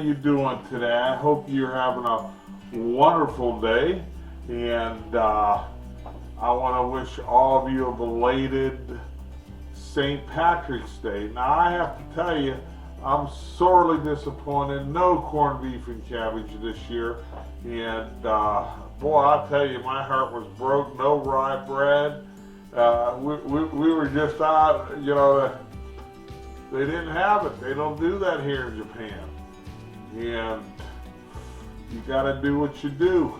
you doing today? I hope you're having a wonderful day, and I want to wish all of you a belated St. Patrick's Day. Now, I have to tell you, I'm sorely disappointed. No corned beef and cabbage this year, and boy, I'll tell you, my heart was broke. No rye bread. We were just out, they didn't have it. They don't do that here in Japan. And you gotta do what you do.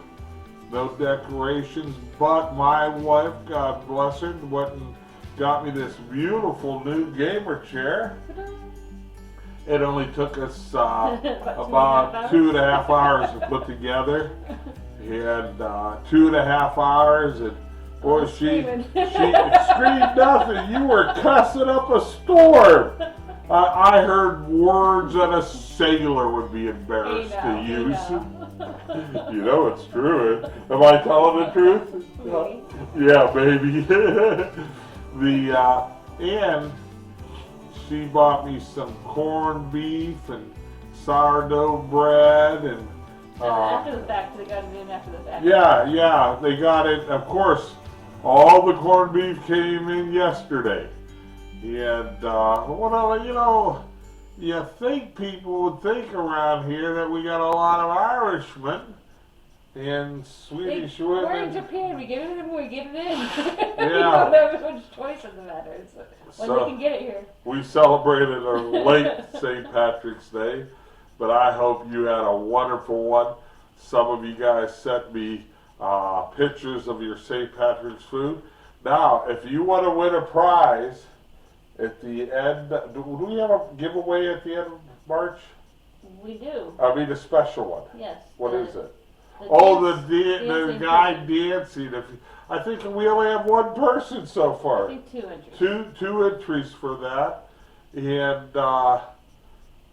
No decorations, but my wife, God bless her, went and got me this beautiful new gamer chair. It only took us about 2.5 hours to put together. And 2.5 hours, and boy, she screamed nothing. You were cussing up a storm. I heard words that a sailor would be embarrassed to use. It's true. Am I telling the truth? Yeah, baby. And she bought me some corned beef and sourdough bread and. After the fact, they got it in after the fact. Yeah, they got it. Of course, all the corned beef came in yesterday. And, you think people would think around here that we got a lot of Irishmen and Swedish women. We're in Japan. We get it in, we get it in. Yeah. We don't have much choice in the matter. It's when So, we can get it here. We celebrated a late St. Patrick's Day, but I hope you had a wonderful one. Some of you guys sent me pictures of your St. Patrick's food. Now, if you want to win a prize at the end, do we have a giveaway at the end of March? We do. I mean, a special one. Yes. What is it? The guy dancing. I think we only have one person so far. I think 2 entries. Two entries for that, and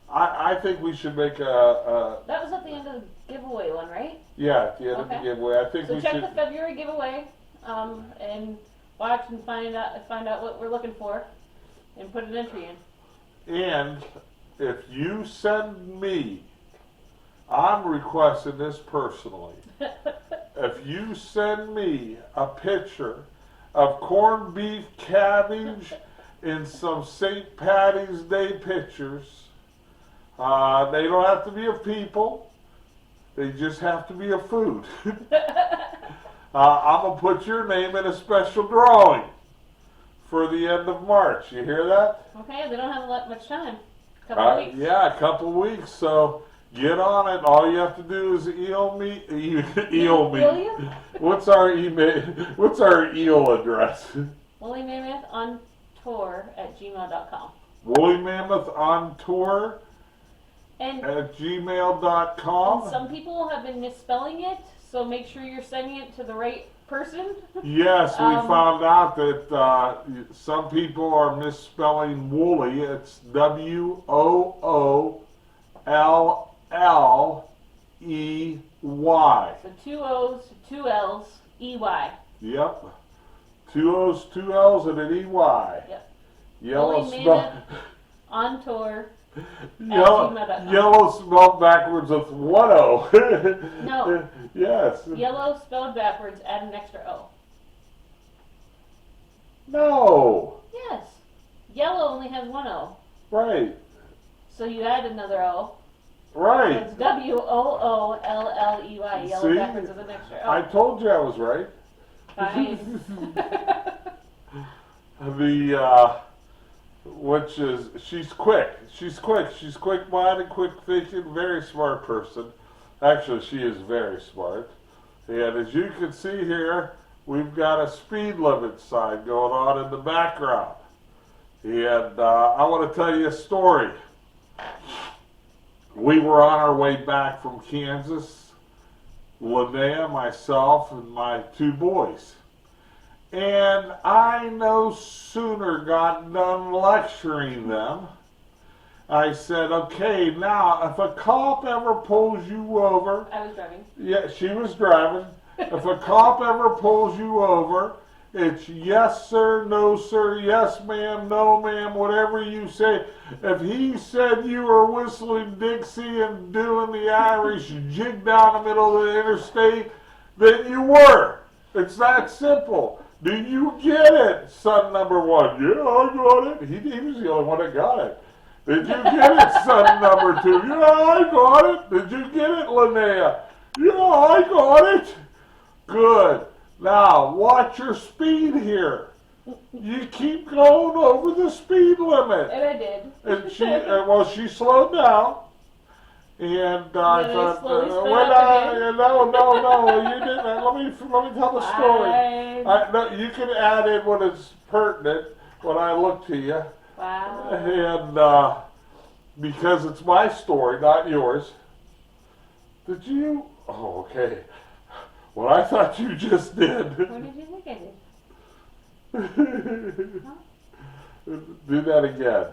I think we should make a. That was at the end of the giveaway one, right? Yeah, at the end of the giveaway. I think so we check should. the February giveaway, and watch and find out what we're looking for, and put an entry in. And if you send me, I'm requesting this personally. If you send me a picture of corned beef, cabbage, and some St. Patty's Day pictures, they don't have to be of people. They just have to be of food. I'm going to put your name in a special drawing for the end of March. You hear that? Okay, they don't have much time. A couple of weeks. Yeah, a couple of weeks. So get on it. All you have to do is email me. Email me. Will you? What's our email? What's our email address? Woolley Mammoth on tour at gmail.com. Woolley Mammoth on tour at gmail.com. And some people have been misspelling it, so make sure you're sending it to the right person. Yes, we found out that some people are misspelling Woolley. It's Woolley. So 2 O's, 2 L's, EY. Yep. 2 O's, 2 L's, and an EY. Yep. Yellow Woolley spell. Mammoth on tour. Yellow spelled backwards with 1 O. No. Yes. Yellow spelled backwards, add an extra O. No. Yes. Yellow only has 1 O. Right. So you add another O. Right. So it's WOOLLEY. Yellow See? backwards with an extra O. I told you I was right. Fine. She's quick. She's quick-minded, quick-thinking, very smart person. Actually, she is very smart. And as you can see here, we've got a speed limit sign going on in the background. And I want to tell you a story. We were on our way back from Kansas, Linnea, myself, and my 2 boys. And I no sooner got done lecturing them, I said, okay, now if a cop ever pulls you over. I was driving. Yeah, she was driving. If a cop ever pulls you over It's yes sir, no sir, yes ma'am, no ma'am, whatever you say. If he said you were whistling Dixie and doing the Irish jig down the middle of the interstate, then you were. It's that simple. Do you get it, son number one? Yeah, I got it. He was the only one that got it. Did you get it, son number two? Yeah, I got it. Did you get it, Linnea? Yeah, I got it. Good. Now, watch your speed here. You keep going over the speed limit. And I did. And she slowed down. And I thought, no, you didn't. Let me tell the story. No, you can add in when it's pertinent when I look to you. Wow. And because it's my story, not yours. Did you? Oh, okay. Well, I thought you just did. What did you think I did? Huh? Do that again.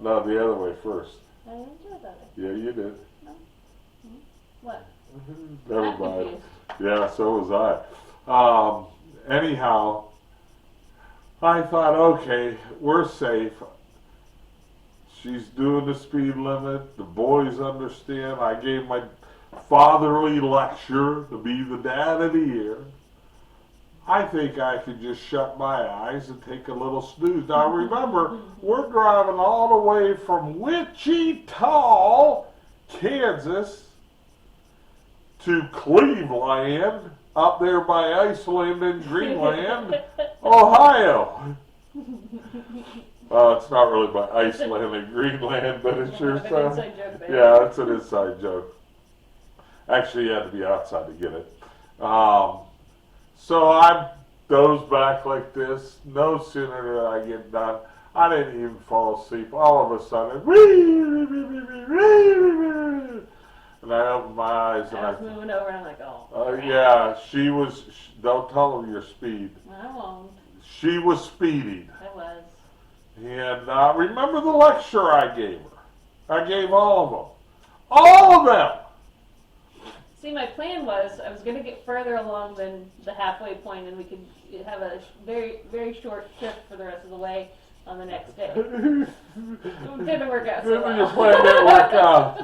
No, the other way first. I didn't do that. Yeah, you did. No. What? Never mind. Yeah, so was I. Anyhow, I thought, okay, we're safe. She's doing the speed limit. The boys understand. I gave my fatherly lecture to be the dad of the year. I think I could just shut my eyes and take a little snooze. Now remember, we're driving all the way from Wichita, Kansas, to Cleveland, up there by Iceland and Greenland, Ohio. Well, it's not really by Iceland and Greenland, but it sure sounds. Yeah, it's an inside joke. Actually, you had to be outside to get it. So I doze back like this. No sooner did I get done, I didn't even fall asleep. All of a sudden, and I opened my eyes and I was moving over and I'm like, oh. Yeah, she was. Don't tell them your speed. I won't. She was speeding. I was. And remember the lecture I gave her? I gave all of them. All of them! See, my plan was I was going to get further along than the halfway point, and we could have a very, very short trip for the rest of the way on the next day. It didn't work out so well. Your plan didn't work out.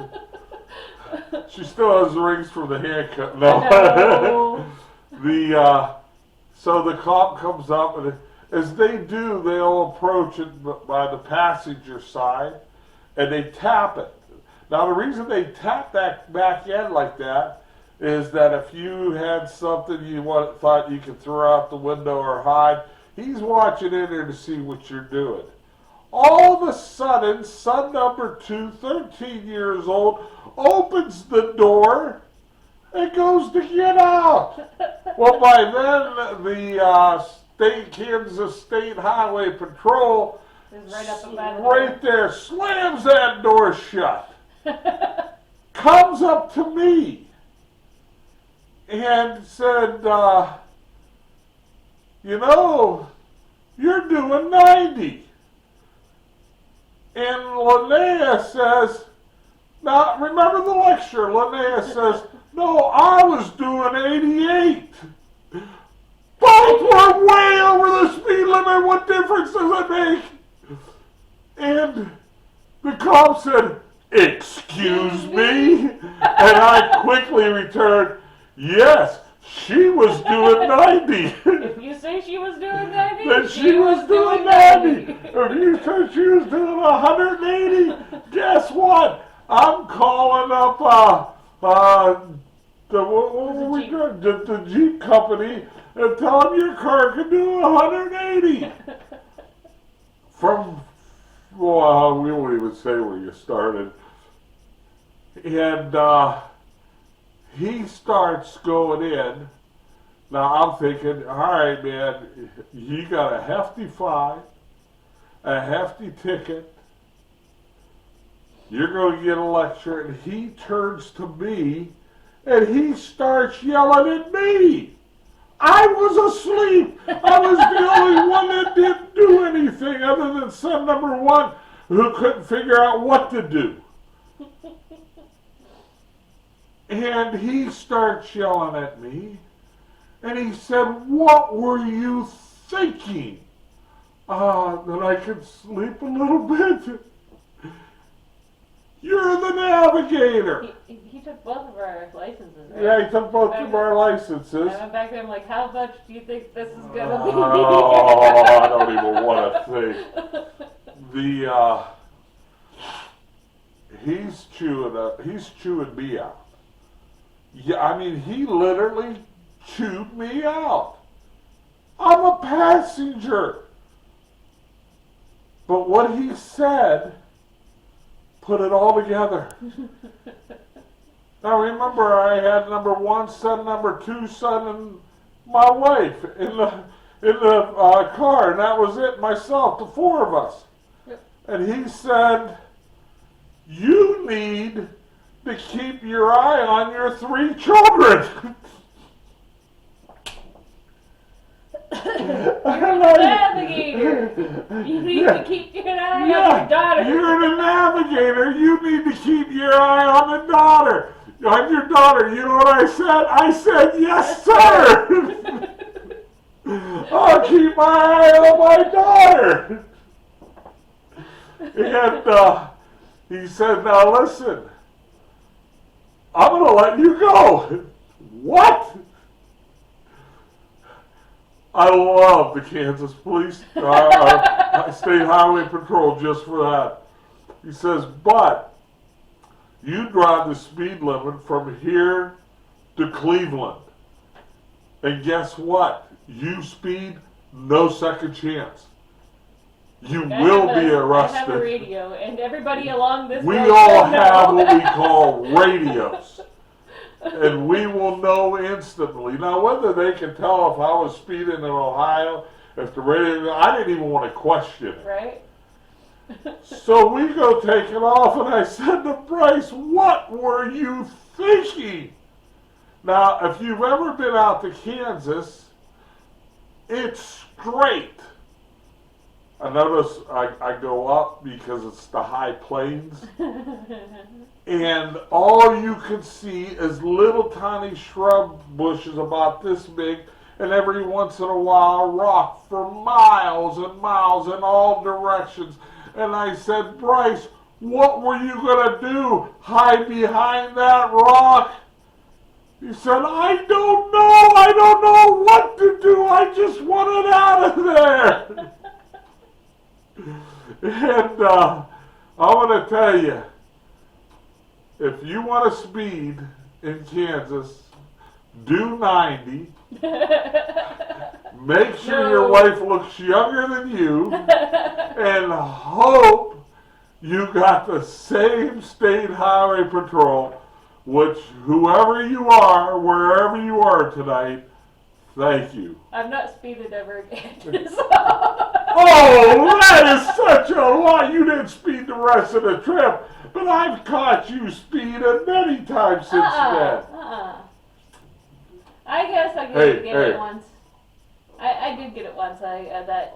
She still has the rings from the handcuff. No. So the cop comes up, and as they do, they'll approach it by the passenger side, and they tap it. Now, the reason they tap that back end like that is that if you had something you thought you could throw out the window or hide, he's watching in there to see what you're doing. All of a sudden, son number 2, 13 years old, opens the door and goes to get out. Well, by then, the Kansas State Highway Patrol right there slams that door shut. Comes up to me and said, you know, you're doing 90. And Linnea says, now remember the lecture, Linnea says, no, I was doing 88. Both were way over the speed limit, what difference does it make? And the cop said, excuse me? And I quickly returned, yes, she was doing 90. If you say she was doing 90, then she was doing 90. If you said she was doing 180, guess what? I'm calling up the Jeep company and tell them your car can do 180. Well, we won't even say where you started. And he starts going in. Now I'm thinking, all right, man, you got a hefty fine, a hefty ticket. You're going to get a lecture. And he turns to me and he starts yelling at me. I was asleep. I was the only one that didn't do anything other than son number 1 who couldn't figure out what to do. And he starts yelling at me. And he said, what were you thinking? That I could sleep a little bit. You're the navigator. He took both of our licenses, right? Yeah, he took both of our licenses. I went back there, I'm like, how much do you think this is going to be? Oh, I don't even want to think. He's chewing me out. Yeah, I mean, he literally chewed me out. I'm a passenger. But what he said put it all together. Now remember, I had number 1 son, number 2 son, and my wife in the car, and that was it, myself, the 4 of us. Yep. And he said, you need to keep your eye on your 3 children. You're the navigator. You need to keep your eye on your daughter. You're the navigator. You need to keep your eye on the daughter. On your daughter. You know what I said? I said, yes, sir. I'll keep my eye on my daughter. And he said, now listen, I'm going to let you go. What? I love the Kansas Police State Highway Patrol just for that. He says, but you drive the speed limit from here to Cleveland. And guess what? You speed, no second chance. You will be arrested. I have a radio, and everybody along this We all have what we call radios. And we will know instantly. Now, whether they can tell if I was speeding in Ohio, if the radio, I didn't even want to question it. Right. So we go take it off, and I said to Bryce, what were you thinking? Now, if you've ever been out to Kansas, it's straight. I notice I go up because it's the high plains. And all you can see is little tiny shrub bushes about this big, and every once in a while rock for miles and miles in all directions. And I said, Bryce, what were you going to do? Hide behind that rock? He said, I don't know. I don't know what to do. I just want it out of there. And I want to tell you, if you want to speed in Kansas, do 90. Make sure your wife looks younger than you, and hope you got the same state highway patrol, which whoever you are, wherever you are tonight, thank you. I've not speeded ever again. Oh, that is such a lie. You didn't speed the rest of the trip, but I've caught you speeding many times since then. I guess I did get it once. I did get it once. That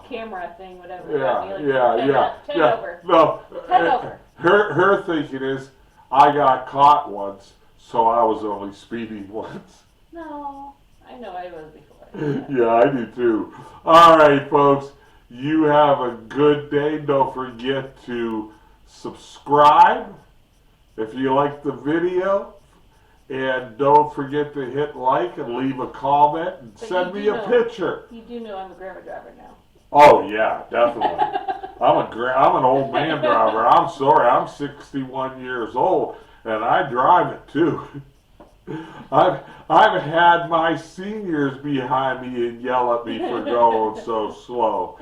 camera thing, whatever. Yeah. Over. No, 10 over. Her thinking is, I got caught once, so I was only speeding once. No, I know I was before. Yeah, I do too. All right, folks, you have a good day. Don't forget to subscribe if you like the video. And don't forget to hit like and leave a comment and send me a picture. You do know I'm a grandma driver now. Oh yeah, definitely. I'm an old man driver. I'm sorry, I'm 61 years old and I drive it too. I've had my seniors behind me and yell at me for going so slow.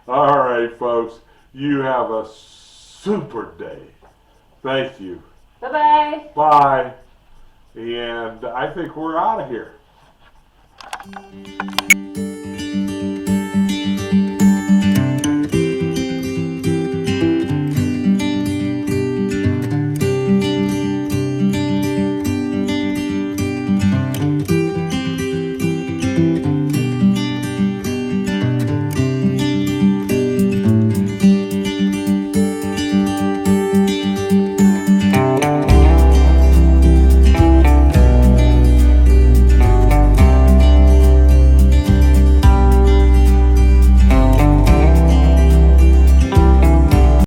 All right, folks, you have a super day. Thank you. Bye-bye. Bye. And I think we're out of here.